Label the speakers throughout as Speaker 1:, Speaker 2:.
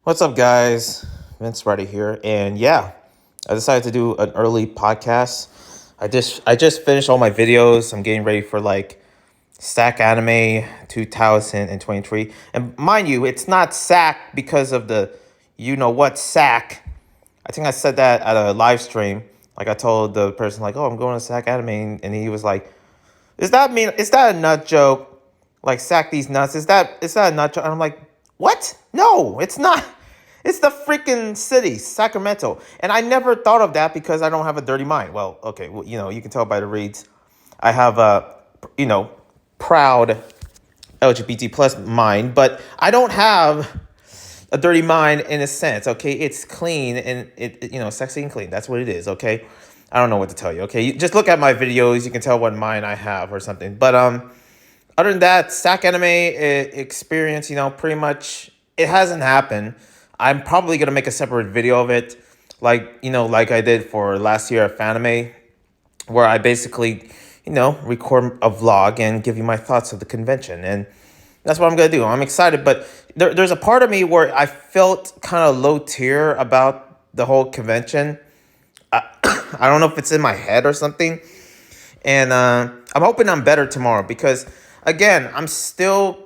Speaker 1: What's up, guys? Vince Ready here, and yeah, I decided to do an early podcast. I just finished all my videos. I'm getting ready for like Sacanime 2023, and mind you, it's not Sac because of the you know what Sac. I think I said that at a live stream. Like I told the person like, "Oh, I'm going to Sacanime," and he was like, Is that a nut joke? Like sack these nuts? Is that a nut joke?" And I'm like, "What? No, it's not. It's the freaking city, Sacramento." And I never thought of that because I don't have a dirty mind. Well, okay, well, you can tell by the reads. I have a, you know, proud LGBT plus mind, but I don't have a dirty mind in a sense. Okay, it's clean and sexy and clean. That's what it is. Okay, I don't know what to tell you. Okay, just look at my videos. You can tell what mind I have or something. But other than that, Stack Anime experience, pretty much it hasn't happened. I'm probably gonna make a separate video of it, like I did for last year at Fanime, where I basically, record a vlog and give you my thoughts of the convention. And that's what I'm gonna do. I'm excited, but there's a part of me where I felt kind of low tier about the whole convention. I don't know if it's in my head or something, and I'm hoping I'm better tomorrow because, again, I'm still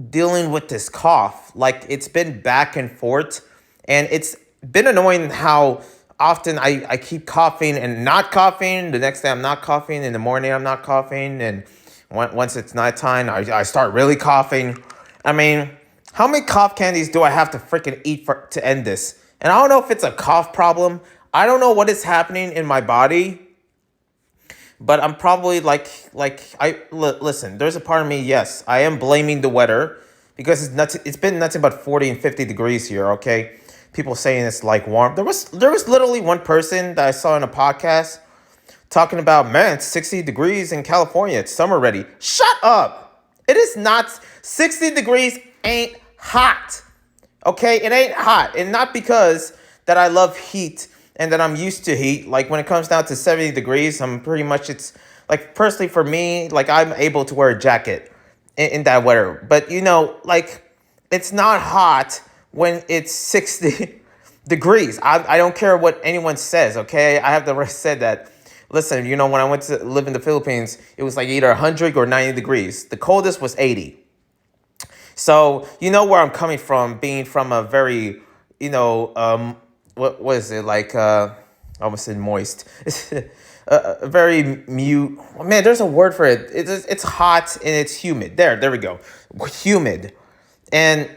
Speaker 1: dealing with this cough. Like it's been back and forth, and it's been annoying how often I keep coughing and not coughing. The next day I'm not coughing. In the morning I'm not coughing, and once it's nighttime, I start really coughing. I mean, how many cough candies do I have to freaking eat to end this? And I don't know if it's a cough problem. I don't know what is happening in my body, but I'm probably listen. There's a part of me. Yes, I am blaming the weather because it's been nothing but 40 and 50 degrees here. Okay, people saying it's like warm. There was literally one person that I saw in a podcast talking about, man, it's 60 degrees in California. It's summer ready. Shut up. It is not 60 degrees. Ain't hot. Okay, it ain't hot, and not because that I love heat and that I'm used to heat. Like when it comes down to 70 degrees, I'm pretty much, it's like personally for me, like I'm able to wear a jacket in that weather. But it's not hot when it's 60 degrees. I don't care what anyone says, okay? I have the said that. Listen, when I went to live in the Philippines, it was like either 100 or 90 degrees. The coldest was 80. So you know where I'm coming from, being from a very, what is it like? I almost said moist. A very mute. Man, there's a word for it. It's hot and it's humid. There we go. Humid, and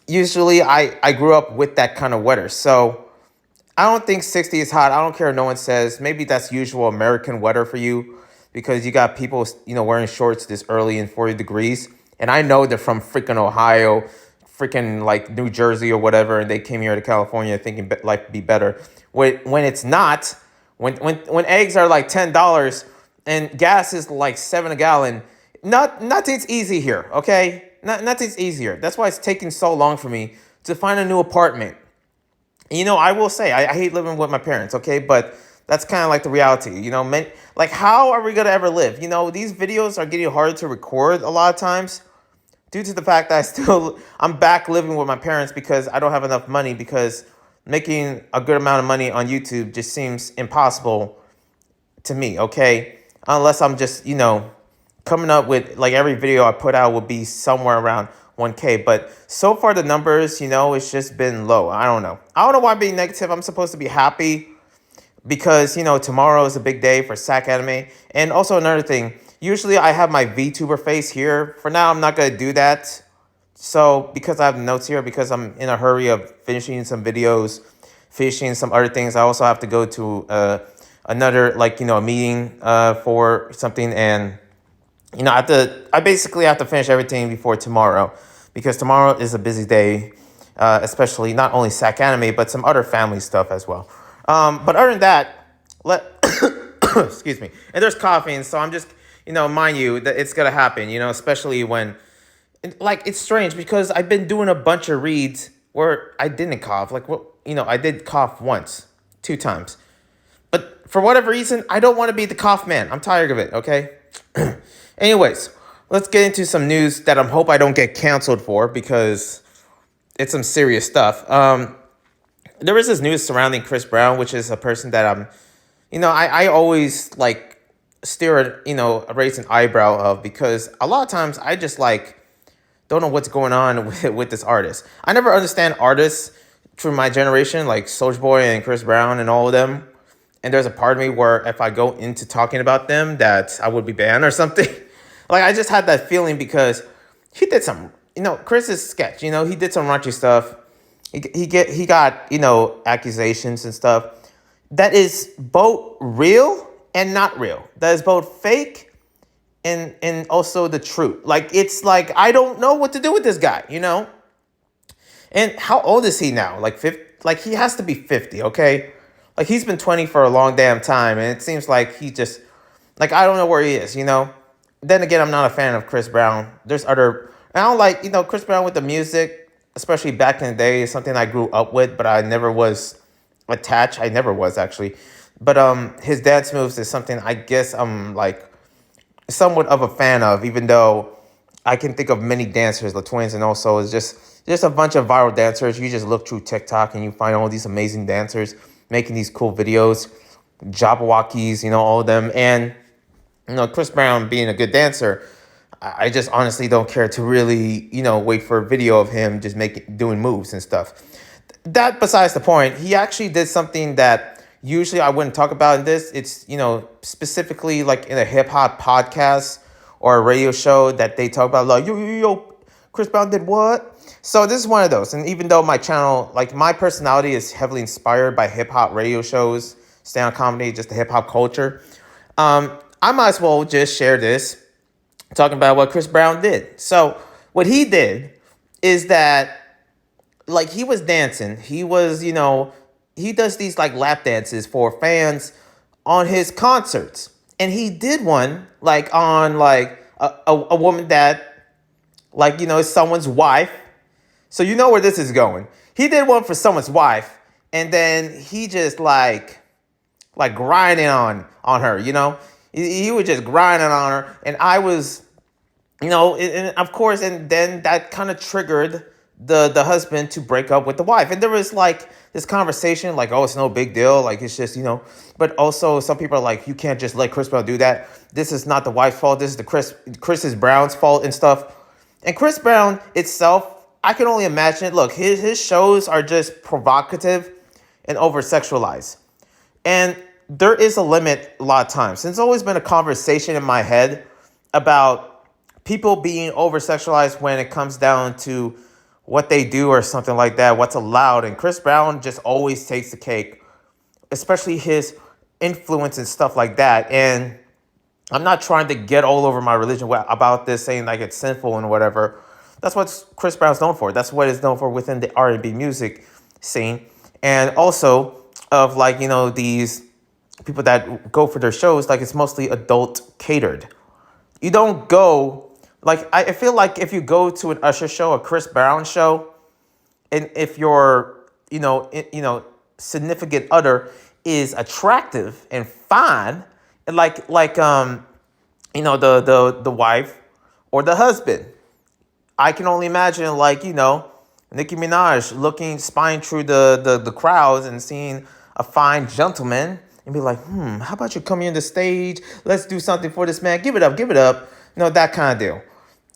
Speaker 1: usually I grew up with that kind of weather. So I don't think 60 is hot. I don't care if no one says. Maybe that's usual American weather for you because you got people, wearing shorts this early in 40 degrees. And I know they're from freaking Ohio, freaking like New Jersey or whatever, and they came here to California thinking life would be better. When it's not, when eggs are like $10 and gas is like $7 a gallon, nothing's easy here, okay? Nothing's easier. That's why it's taking so long for me to find a new apartment. I will say I hate living with my parents, okay, but that's kind of like the reality, like how are we gonna ever live? These videos are getting harder to record a lot of times due to the fact that I'm back living with my parents because I don't have enough money, because making a good amount of money on YouTube just seems impossible to me, okay? Unless I'm just, coming up with, like, every video I put out will be somewhere around 1K. But so far the numbers, it's just been low. I don't know. I don't know why I'm being negative. I'm supposed to be happy because, tomorrow is a big day for Sac Anime. And also another thing, usually I have my VTuber face here. For now, I'm not going to do that. So because I have notes here, because I'm in a hurry of finishing some videos, finishing some other things, I also have to go to another, a meeting for something. And, I basically have to finish everything before tomorrow, because tomorrow is a busy day, especially not only Sac Anime, but some other family stuff as well. But other than that, excuse me. And there's coughing, so I'm just, mind you, that it's gonna happen, especially when, it's strange because I've been doing a bunch of reads where I didn't cough. I did cough once, 2 times. But for whatever reason, I don't want to be the cough man. I'm tired of it, okay? Anyways, let's get into some news that I hope I don't get canceled for, because it's some serious stuff. There was this news surrounding Chris Brown, which is a person that I always like stare, raise an eyebrow of, because a lot of times I just like don't know what's going on with this artist. I never understand artists from my generation, like Soulja Boy and Chris Brown and all of them. And there's a part of me where if I go into talking about them, that I would be banned or something. Like I just had that feeling because he did some, Chris's sketch. He did some raunchy stuff. He got accusations and stuff that is both real and not real. That is both fake and also the truth. Like it's like I don't know what to do with this guy. And how old is he now? Like 50, like he has to be 50, okay? Like he's been 20 for a long damn time, and it seems like he just like I don't know where he is. Then again, I'm not a fan of Chris Brown. There's other I don't like, Chris Brown with the music, especially back in the day, is something I grew up with, but I never was attached. I never was actually. But his dance moves is something I guess I'm like somewhat of a fan of, even though I can think of many dancers, the twins, and also it's just a bunch of viral dancers. You just look through TikTok and you find all these amazing dancers making these cool videos, Jabberwockies, all of them. And Chris Brown being a good dancer, I just honestly don't care to really, wait for a video of him just doing moves and stuff. That besides the point, he actually did something that usually I wouldn't talk about in this. It's, specifically like in a hip hop podcast or a radio show that they talk about like, yo, Chris Brown did what? So this is one of those. And even though my channel, like my personality is heavily inspired by hip hop radio shows, stand-up comedy, just the hip hop culture, I might as well just share this talking about what Chris Brown did. So what he did is that like he was dancing. He was, he does these like lap dances for fans on his concerts. And he did one like on like a woman that like, is someone's wife. So you know where this is going. He did one for someone's wife, and then he just like grinding on her, He was just grinding on her, and I was, and of course, and then that kind of triggered the husband to break up with the wife. And there was like this conversation like, oh, it's no big deal. Like, it's just, but also some people are like, you can't just let Chris Brown do that. This is not the wife's fault. This is the Chris Brown's fault and stuff. And Chris Brown itself, I can only imagine. Look, his shows are just provocative and over-sexualized. And there is a limit a lot of times. There's always been a conversation in my head about people being over-sexualized when it comes down to what they do or something like that, what's allowed. And Chris Brown just always takes the cake, especially his influence and stuff like that. And I'm not trying to get all over my religion about this, saying like it's sinful and whatever. That's what Chris Brown's known for. That's what it's known for within the R&B music scene. And also of like, these people that go for their shows, like it's mostly adult catered. You don't go, like I feel like if you go to an Usher show, a Chris Brown show, and if your, significant other is attractive and fine, and like the wife or the husband, I can only imagine like, Nicki Minaj spying through the crowds and seeing a fine gentleman and be like, how about you come here on the stage? Let's do something for this man. Give it up. That kind of deal.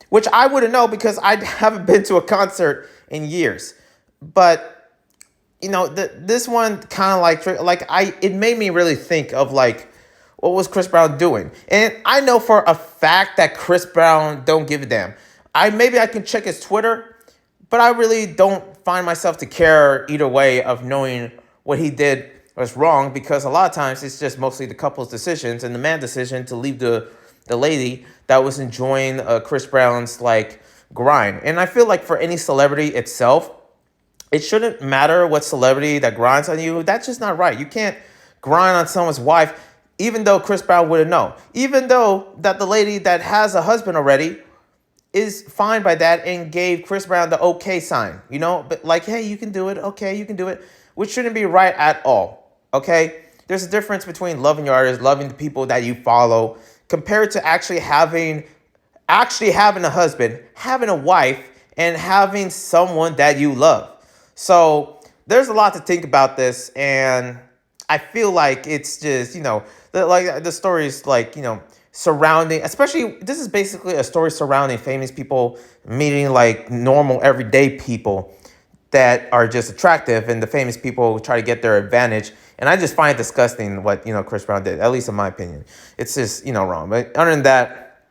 Speaker 1: Which I wouldn't know because I haven't been to a concert in years. But, this one kind of it made me really think of like, what was Chris Brown doing? And I know for a fact that Chris Brown don't give a damn. Maybe I can check his Twitter, but I really don't find myself to care either way of knowing what he did was wrong, because a lot of times it's just mostly the couple's decisions and the man's decision to leave the lady that was enjoying Chris Brown's like grind. And I feel like for any celebrity itself, it shouldn't matter what celebrity that grinds on you. That's just not right. You can't grind on someone's wife, even though Chris Brown wouldn't know. Even though that the lady that has a husband already is fine by that and gave Chris Brown the okay sign, but like, hey, you can do it. Okay, you can do it, which shouldn't be right at all. Okay, there's a difference between loving your artist, loving the people that you follow, compared to actually having a husband, having a wife, and having someone that you love. So there's a lot to think about this, and I feel like it's just, the stories like, surrounding, especially this is basically a story surrounding famous people meeting like normal everyday people that are just attractive, and the famous people try to get their advantage. And I just find it disgusting what, Chris Brown did, at least in my opinion. It's just, wrong. But other than that,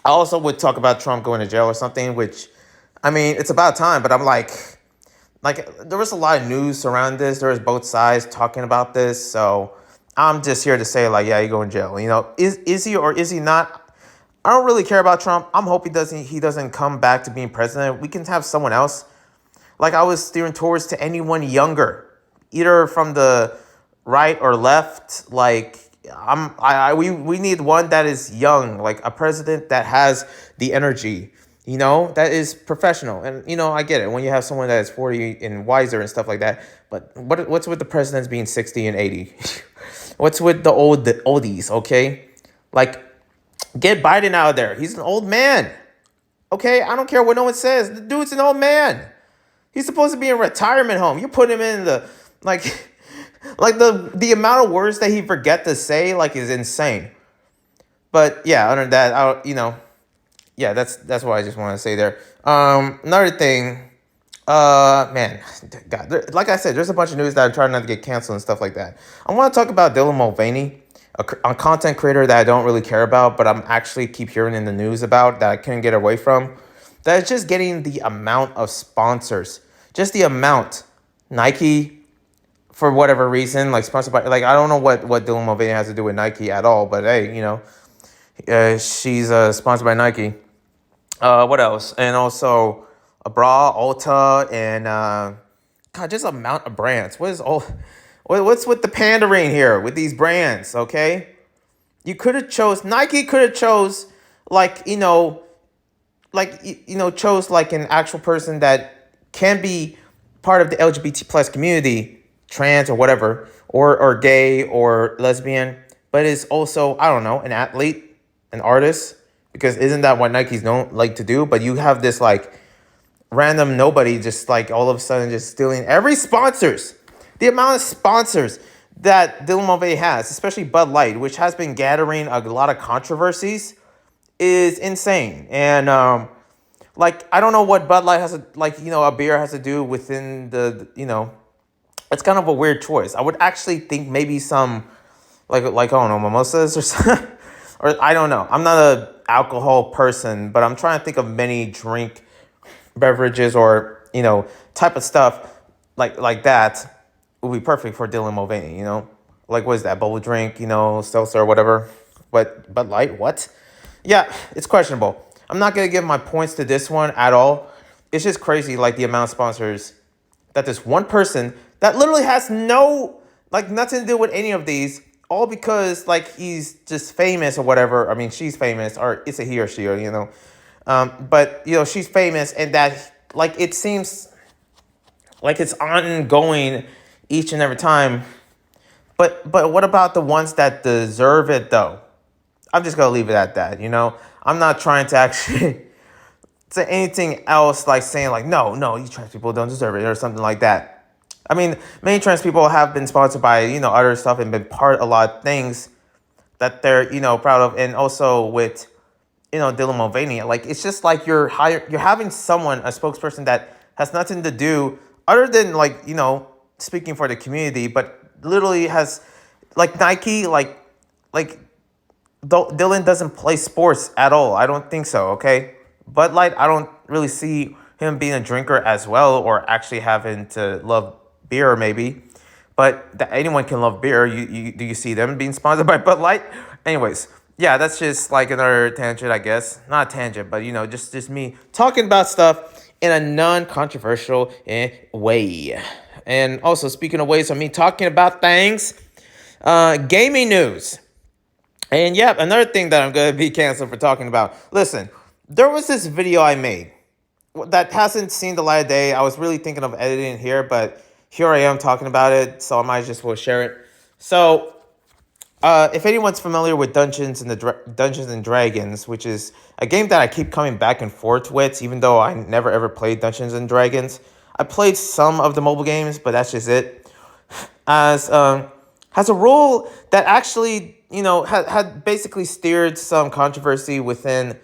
Speaker 1: I also would talk about Trump going to jail or something, which, I mean, it's about time, but I'm like there was a lot of news surrounding this. There was both sides talking about this. So I'm just here to say, like, yeah, you go in jail. Is he or is he not? I don't really care about Trump. I'm hoping he doesn't come back to being president. We can have someone else. Like, I was steering towards to anyone younger, either from the right or left. Like, we need one that is young, like a president that has the energy, that is professional. And I get it when you have someone that is 40 and wiser and stuff like that. But what's with the presidents being 60 and 80? What's with the oldies? Okay, like, get Biden out of there. He's an old man. Okay, I don't care what no one says. The dude's an old man. He's supposed to be in a retirement home. You put him in the, like, like the amount of words that he forget to say, like, is insane. But yeah, other than that, yeah, that's what I just want to say there. Another thing, man, God, like I said, there's a bunch of news that I'm trying not to get canceled and stuff like that. I want to talk about Dylan Mulvaney, a content creator that I don't really care about, but I'm actually keep hearing in the news about that I couldn't get away from. That is just getting the amount of sponsors, just the amount. Nike, for whatever reason, like sponsored by, like, I don't know what Dylan Mulvaney has to do with Nike at all, but hey, she's sponsored by Nike. What else? And also a bra, Ulta, and God, just amount of brands. What's with the pandering here with these brands? Okay, Nike could have chose like chose like an actual person that can be part of the LGBT plus community, trans or whatever, or gay or lesbian, but is also, I don't know, an athlete, an artist, because isn't that what Nike's known like to do? But you have this like random nobody just like all of a sudden just stealing every sponsors. The amount of sponsors that Dylan Mulvaney has, especially Bud Light, which has been gathering a lot of controversies, is insane. And like, I don't know what Bud Light has to, like, a beer has to do within it's kind of a weird choice. I would actually think maybe some like I don't know, mimosas or something. Or I don't know. I'm not a alcohol person, but I'm trying to think of many drink beverages or type of stuff like that would be perfect for Dylan Mulvaney. Like, what is that, bubble drink, seltzer or whatever. But Bud Light, what? Yeah, it's questionable. I'm not gonna give my points to this one at all. It's just crazy, like the amount of sponsors that this one person that literally has nothing to do with any of these, all because like he's just famous or whatever. I mean, she's famous, or it's a he or she, or but she's famous, and that like it seems like it's ongoing each and every time. But what about the ones that deserve it though? I'm just gonna leave it at that. I'm not trying to actually say anything else, like saying like no, you trans people don't deserve it or something like that. I mean, many trans people have been sponsored by other stuff and been part of a lot of things that they're proud of, and also with Dylan Mulvaney. Like, it's just like you're having someone, a spokesperson that has nothing to do other than like speaking for the community, but literally has like Nike, like Dylan doesn't play sports at all. I don't think so. Okay, Bud Light, I don't really see him being a drinker as well, or actually having to love beer maybe. But anyone can love beer. Do you see them being sponsored by Bud Light? Anyways, yeah, that's just like another tangent, I guess. Not a tangent, but just me talking about stuff in a non-controversial way. And also, speaking of ways of me talking about things, gaming news. And yeah, another thing that I'm going to be canceled for talking about. Listen, there was this video I made that hasn't seen the light of day. I was really thinking of editing it here, but here I am talking about it, so I might just will share it. So If anyone's familiar with Dungeons and Dragons, which is a game that I keep coming back and forth with, even though I never ever played Dungeons and Dragons, I played some of the mobile games, but that's just it. As has a rule that actually, had basically steered some controversy within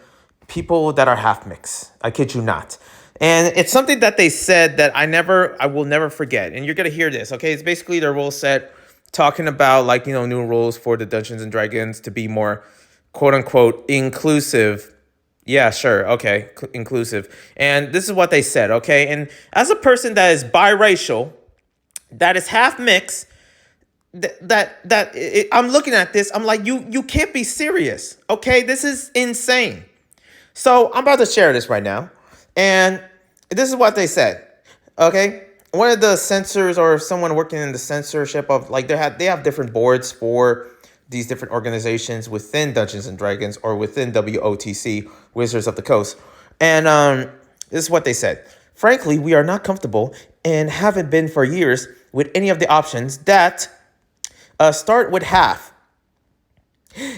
Speaker 1: people that are half mix. I kid you not. And it's something that they said that I will never forget. And you're gonna hear this, okay? It's basically their rule set talking about like, new rules for the Dungeons and Dragons to be more quote unquote inclusive. Yeah, sure. Okay. Inclusive. And this is what they said, okay? And as a person that is biracial, that is half mixed, I'm looking at this, I'm like, you can't be serious, okay? This is insane. So I'm about to share this right now, and this is what they said, okay? One of the censors or someone working in the censorship of like they have different boards for these different organizations within Dungeons and Dragons or within WOTC, Wizards of the Coast, and this is what they said. Frankly, we are not comfortable and haven't been for years with any of the options that start with half.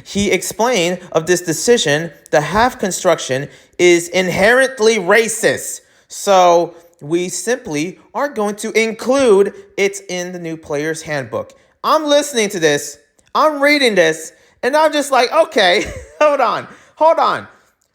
Speaker 1: He explained of this decision, the half construction is inherently racist. So we simply are going to include it in the new player's handbook. I'm listening to this, I'm reading this, and I'm just like, okay, hold on.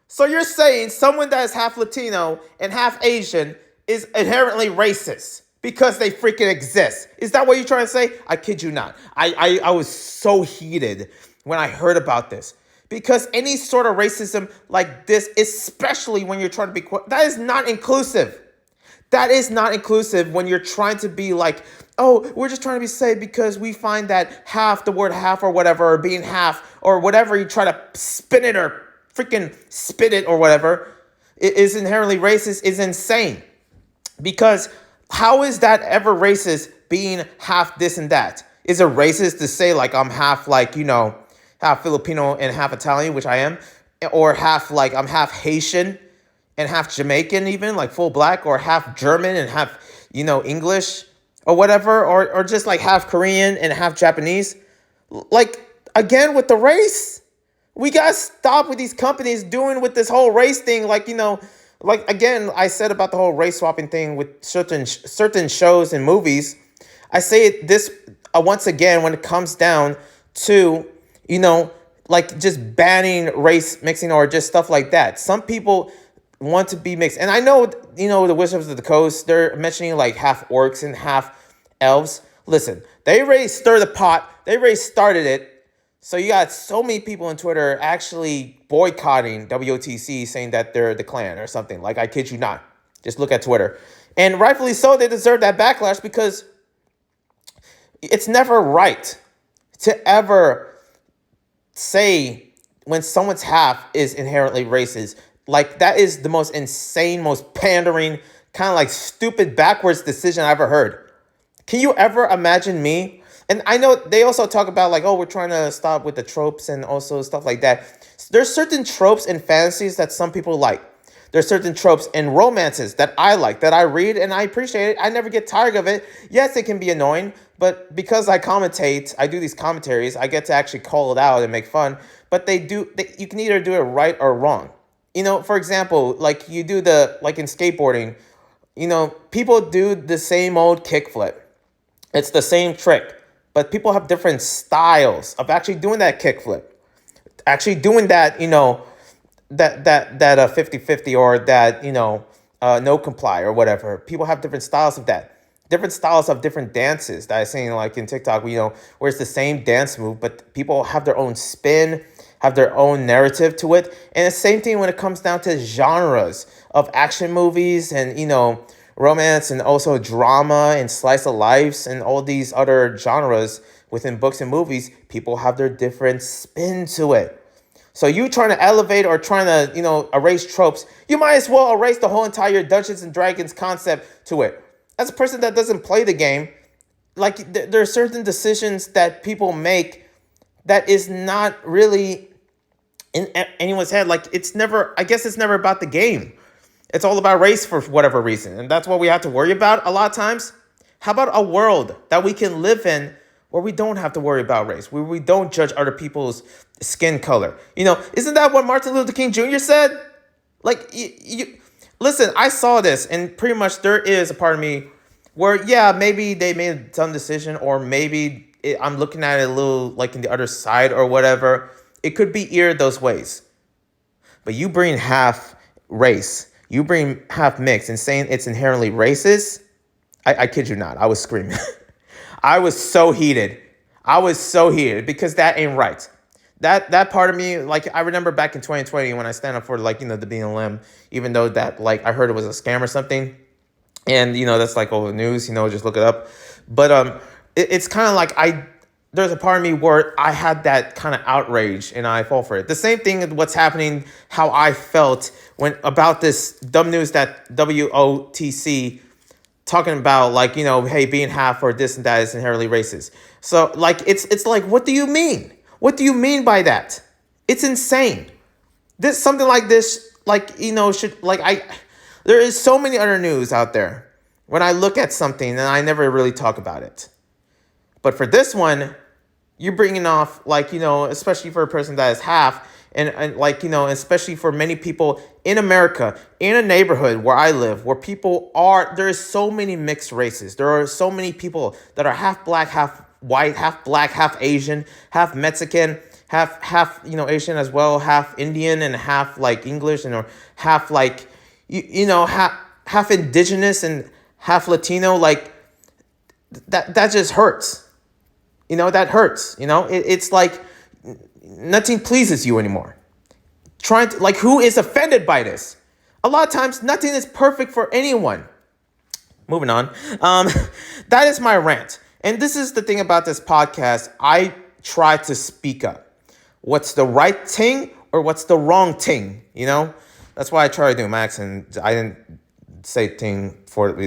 Speaker 1: So you're saying someone that is half Latino and half Asian is inherently racist because they freaking exist? Is that what you're trying to say? I kid you not. I was so heated when I heard about this, because any sort of racism like this, especially when you're trying to be, that is not inclusive. That is not inclusive when you're trying to be like, oh, we're just trying to be safe because we find that half, the word half or whatever, or being half or whatever, you try to spin it or freaking spit it or whatever, it is inherently racist, is insane. Because how is that ever racist, being half this and that? Is it racist to say like I'm half like, half Filipino and half Italian, which I am, or half like I'm half Haitian and half Jamaican, even like full black, or half German and half, English or whatever, or just like half Korean and half Japanese? Like, again, with the race, we gotta stop with these companies doing with this whole race thing. Like, like again, I said about the whole race swapping thing with certain shows and movies. I say it this once again when it comes down to, like just banning race mixing or just stuff like that. Some people want to be mixed. And I know, the Wizards of the Coast, they're mentioning like half orcs and half elves. Listen, they already stirred the pot. They already started it. So you got so many people on Twitter actually boycotting WOTC, saying that they're the Klan or something. Like, I kid you not. Just look at Twitter. And rightfully so, they deserve that backlash, because it's never right to ever say when someone's half is inherently racist. Like, that is the most insane, most pandering, kind of like stupid, backwards decision I ever heard. Can you ever imagine me? And I know they also talk about like, oh, we're trying to stop with the tropes and also stuff like that. There's certain tropes in fantasies that some people like. There's certain tropes in romances that I like, that I read, and I appreciate it. I never get tired of it. Yes, it can be annoying, but because I do these commentaries, I get to actually call it out and make fun. But you can either do it right or wrong. For example, like you do like in skateboarding, people do the same old kickflip. It's the same trick, but people have different styles of actually doing that kickflip, actually doing that, that 50-50 or that, no comply or whatever. People have different styles of that. Different styles of different dances that I seen like in TikTok, where it's the same dance move, but people have their own spin, have their own narrative to it. And the same thing when it comes down to genres of action movies and, romance and also drama and slice of lives and all these other genres within books and movies. People have their different spin to it. So you trying to elevate or trying to, erase tropes, you might as well erase the whole entire Dungeons and Dragons concept to it. As a person that doesn't play the game, like there are certain decisions that people make that is not really in anyone's head. Like I guess it's never about the game. It's all about race for whatever reason. And that's what we have to worry about a lot of times. How about a world that we can live in where we don't have to worry about race, where we don't judge other people's skin color. Isn't that what Martin Luther King Jr. said? Like, listen, I saw this, and pretty much there is a part of me where, yeah, maybe they made some decision, or maybe I'm looking at it a little like in the other side or whatever. It could be either those ways. But you bring half race, you bring half mix, and saying it's inherently racist, I kid you not, I was screaming. I was so heated. Because that ain't right. That part of me, like, I remember back in 2020 when I stand up for, like, the BLM, even though that, like, I heard it was a scam or something. And, that's like all the news, just look it up. But it's kind of like there's a part of me where I had that kind of outrage and I fall for it. The same thing with what's happening, how I felt about this dumb news that WOTC talking about, like, hey, being half or this and that is inherently racist. So, like, it's like, what do you mean? What do you mean by that? It's insane. Something like this, like, there is so many other news out there when I look at something and I never really talk about it. But for this one, you're bringing off, like, especially for a person that is half, and like, especially for many people in America, in a neighborhood where I live, where there is so many mixed races. There are so many people that are half black, half white, half black, half Asian, half Mexican, half Asian as well, half Indian, and half like English, and or half like half indigenous and half Latino. Like that just hurts. That hurts. It's like nothing pleases you anymore. Who is offended by this? A lot of times, nothing is perfect for anyone. Moving on. That is my rant. And this is the thing about this podcast. I try to speak up. What's the right thing or what's the wrong thing? That's why I try to do my accent. I didn't say thing for,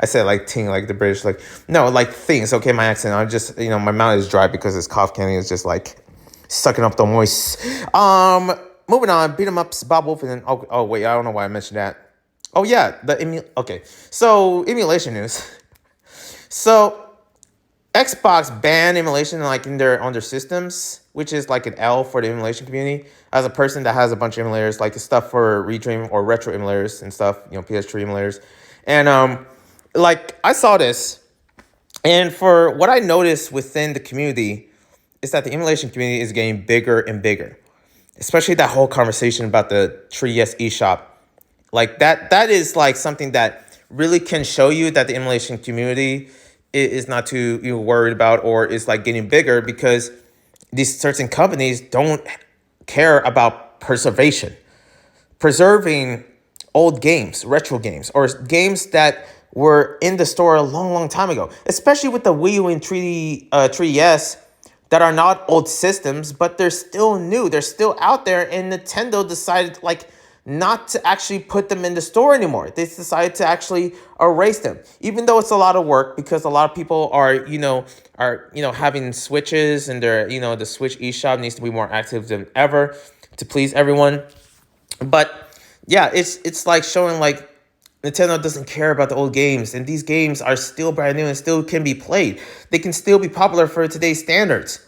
Speaker 1: I said like thing, like the British, like, no, like things. Okay, my accent. I'm just, my mouth is dry because this cough candy is just like sucking up the moist. Moving on, beat 'em ups, Bob Wolf, and then, oh wait, I don't know why I mentioned that. Oh yeah, okay. So, emulation news. So, Xbox banned emulation like on their systems, which is like an L for the emulation community. As a person that has a bunch of emulators, like the stuff for Redream or retro emulators and stuff, PS3 emulators. And like I saw this, and for what I noticed within the community is that the emulation community is getting bigger and bigger. Especially that whole conversation about the 3DS eShop. Like that is like something that really can show you that the emulation community is not too worried about, or is like getting bigger, because these certain companies don't care about preserving old games, retro games, or games that were in the store a long, long time ago. Especially with the Wii U and 3DS that are not old systems, but they're still new. They're still out there, and Nintendo decided like not to actually put them in the store anymore. They decided to actually erase them, even though it's a lot of work, because a lot of people are having Switches, and they're the Switch eShop needs to be more active than ever to please everyone. But yeah, it's like showing like Nintendo doesn't care about the old games, and these games are still brand new and still can be played. They can still be popular for today's standards.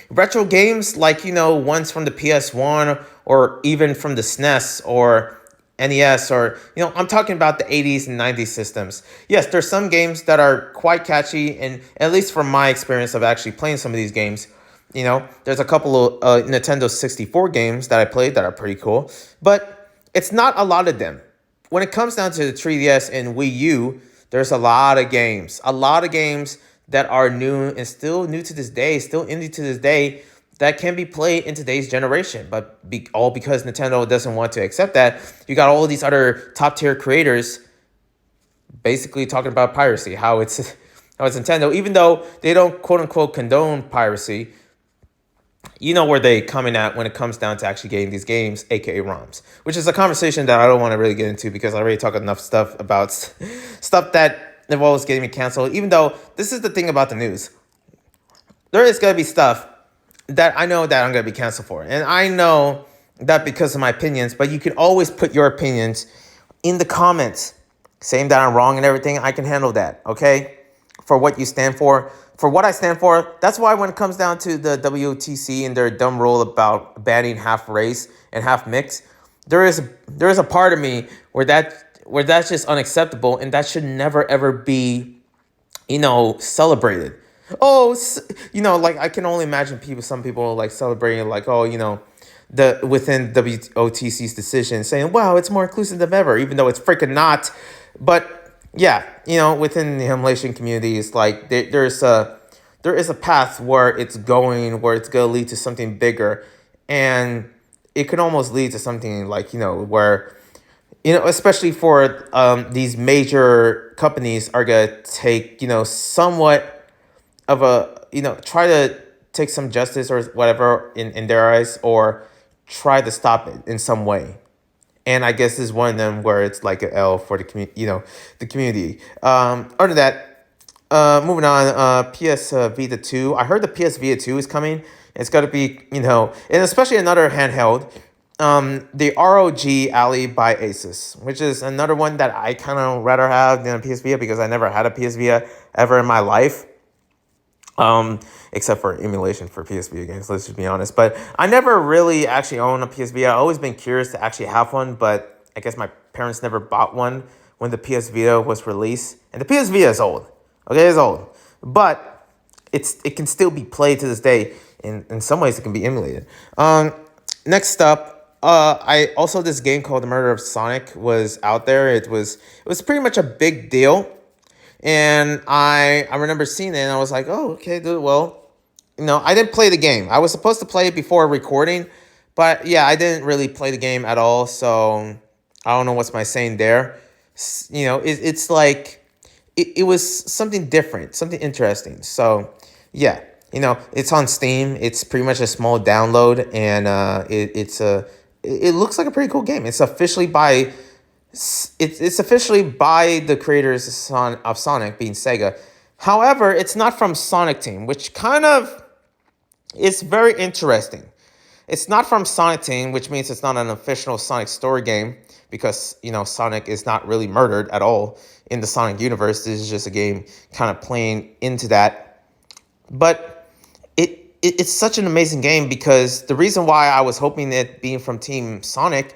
Speaker 1: Retro games like, ones from the PS1 or even from the SNES or NES, or, I'm talking about the 80s and 90s systems. Yes, there's some games that are quite catchy, and at least from my experience of actually playing some of these games, there's a couple of Nintendo 64 games that I played that are pretty cool, but it's not a lot of them. When it comes down to the 3DS and Wii U, there's a lot of games that are new and still new to this day, still indie to this day, that can be played in today's generation. But all because Nintendo doesn't want to accept that, you got all these other top tier creators basically talking about piracy, how it's Nintendo, even though they don't quote unquote condone piracy. Where they coming at when it comes down to actually getting these games, aka ROMs, which is a conversation that I don't want to really get into, because I already talked enough stuff about stuff that involves getting me canceled. Even though this is the thing about the news, there is going to be stuff that I know that I'm going to be canceled for. And I know that because of my opinions, but you can always put your opinions in the comments saying that I'm wrong and everything. I can handle that, okay? for what you stand for what I stand for. That's why when it comes down to the WOTC and their dumb rule about banning half race and half mix, there is a part of me where that's just unacceptable, and that should never ever be, celebrated. Oh, like I can only imagine some people like celebrating, like, oh, the within WOTC's decision, saying, wow, it's more inclusive than ever, even though it's freaking not. But yeah, within the emulation community, it's like there is a path where it's going, where it's gonna lead to something bigger, and it could almost lead to something like, where, especially for these major companies are gonna take, somewhat of a, try to take some justice or whatever in their eyes, or try to stop it in some way. And I guess this is one of them where it's like an L for the community, the community. Other than that, moving on, PS Vita 2. I heard the PS Vita 2 is coming. It's got to be, and especially another handheld. The ROG Ally by Asus, which is another one that I kind of rather have than a PS Vita, because I never had a PS Vita ever in my life. Except for emulation for PS Vita games, let's just be honest. But I never really actually owned a PS Vita. I've always been curious to actually have one, but I guess my parents never bought one when the PS Vita was released. And the PS Vita is old. Okay, it's old. But it can still be played to this day. In some ways, it can be emulated. Next up, I also, this game called The Murder of Sonic was out there. It was pretty much a big deal. And I remember seeing it, and I was like, oh, okay, dude, well, I didn't play the game. I was supposed to play it before recording, but yeah, I didn't really play the game at all, so I don't know what's my saying there. It's like, it was something different, something interesting. So yeah, it's on Steam. It's pretty much a small download, and it looks like a pretty cool game. It's officially by the creators of Sonic, being Sega. However, it's not from Sonic Team, which kind of is very interesting. It's not from Sonic Team, which means it's not an official Sonic story game, because, Sonic is not really murdered at all in the Sonic universe. This is just a game kind of playing into that. But it's such an amazing game, because the reason why I was hoping it being from Team Sonic,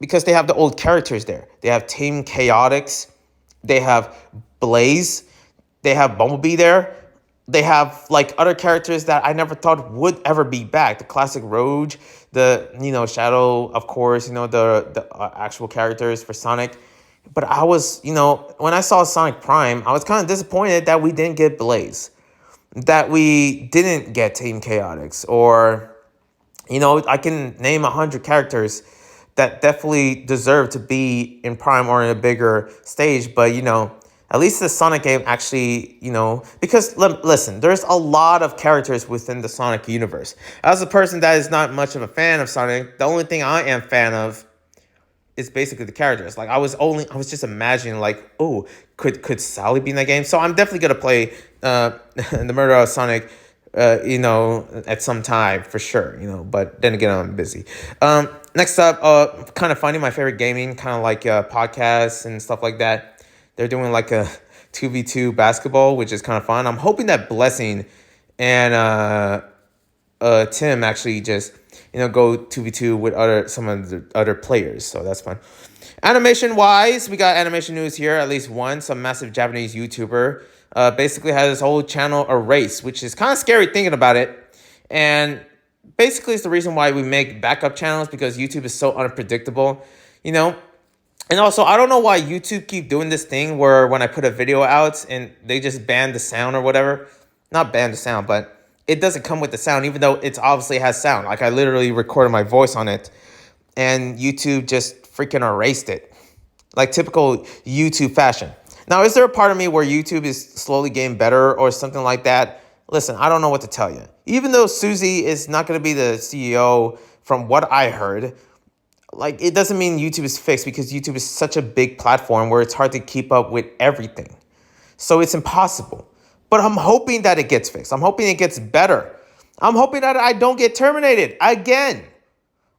Speaker 1: because they have the old characters there. They have Team Chaotix, they have Blaze, they have Bumblebee there. They have like other characters that I never thought would ever be back. The classic Rogue, the Shadow, of course, the actual characters for Sonic. But I was, when I saw Sonic Prime, I was kind of disappointed that we didn't get Blaze, that we didn't get Team Chaotix, or I can name 100 characters that definitely deserve to be in Prime or in a bigger stage. But, at least the Sonic game actually, because listen, there's a lot of characters within the Sonic universe. As a person that is not much of a fan of Sonic, the only thing I am fan of is basically the characters. Like I was just imagining, like, oh, could Sally be in that game? So I'm definitely gonna play The Murder of Sonic, at some time for sure, but then again, I'm busy. Next up, kind of finding my favorite gaming, kind of like podcasts and stuff like that. They're doing like a 2v2 basketball, which is kind of fun. I'm hoping that Blessing and Tim actually just, go 2v2 with some of the other players. So that's fun. Animation wise, we got animation news here. At least one, some massive Japanese YouTuber basically has his whole channel erased, which is kind of scary thinking about it. And basically it's the reason why we make backup channels, because YouTube is so unpredictable, And also, I don't know why YouTube keep doing this thing where when I put a video out and they just ban the sound or whatever. Not ban the sound, but it doesn't come with the sound, even though it obviously has sound. Like I literally recorded my voice on it, and YouTube just freaking erased it. Like typical YouTube fashion. Now, is there a part of me where YouTube is slowly getting better or something like that? Listen, I don't know what to tell you. Even though Susie is not going to be the CEO, from what I heard, like, it doesn't mean YouTube is fixed, because YouTube is such a big platform where it's hard to keep up with everything. So it's impossible. But I'm hoping that it gets fixed. I'm hoping it gets better. I'm hoping that I don't get terminated again.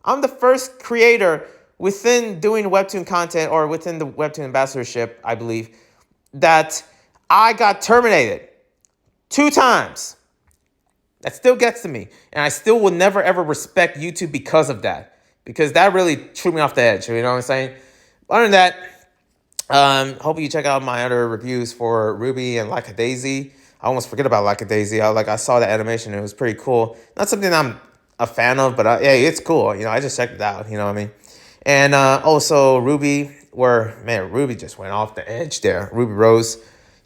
Speaker 1: I'm the first creator within doing Webtoon content, or within the Webtoon ambassadorship, I believe, that I got terminated 2 times. That still gets to me. And I still will never, ever respect YouTube because of that. Because that really threw me off the edge. You know what I'm saying? Other than that, hope you check out my other reviews for Ruby and Like a Daisy. I almost forget about Like a Daisy. I saw the animation. It was pretty cool. Not something I'm a fan of, but yeah, it's cool. You know, I just checked it out. You know what I mean? And also Ruby, where, man, Ruby just went off the edge there. Ruby Rose.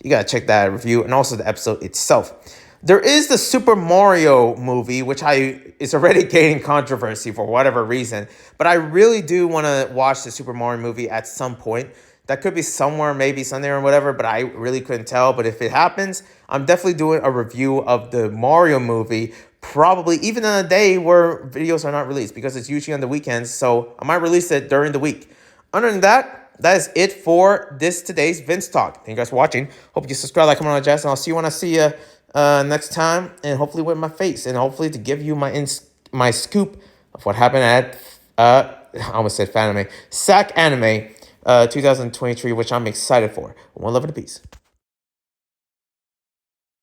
Speaker 1: You got to check that review. And also the episode itself. There is the Super Mario movie, which is already gaining controversy for whatever reason. But I really do want to watch the Super Mario movie at some point. That could be somewhere, maybe Sunday or whatever, but I really couldn't tell. But if it happens, I'm definitely doing a review of the Mario movie, probably even on a day where videos are not released, because it's usually on the weekends. So I might release it during the week. Other than that, that is it for today's Vince Talk. Thank you guys for watching. Hope you subscribe, like, comment on the channel, and I'll see you when I see you next time, and hopefully with my face, and hopefully to give you my scoop of what happened at I almost said Fanime, Sacanime 2023, which I'm excited for. One love and a peace.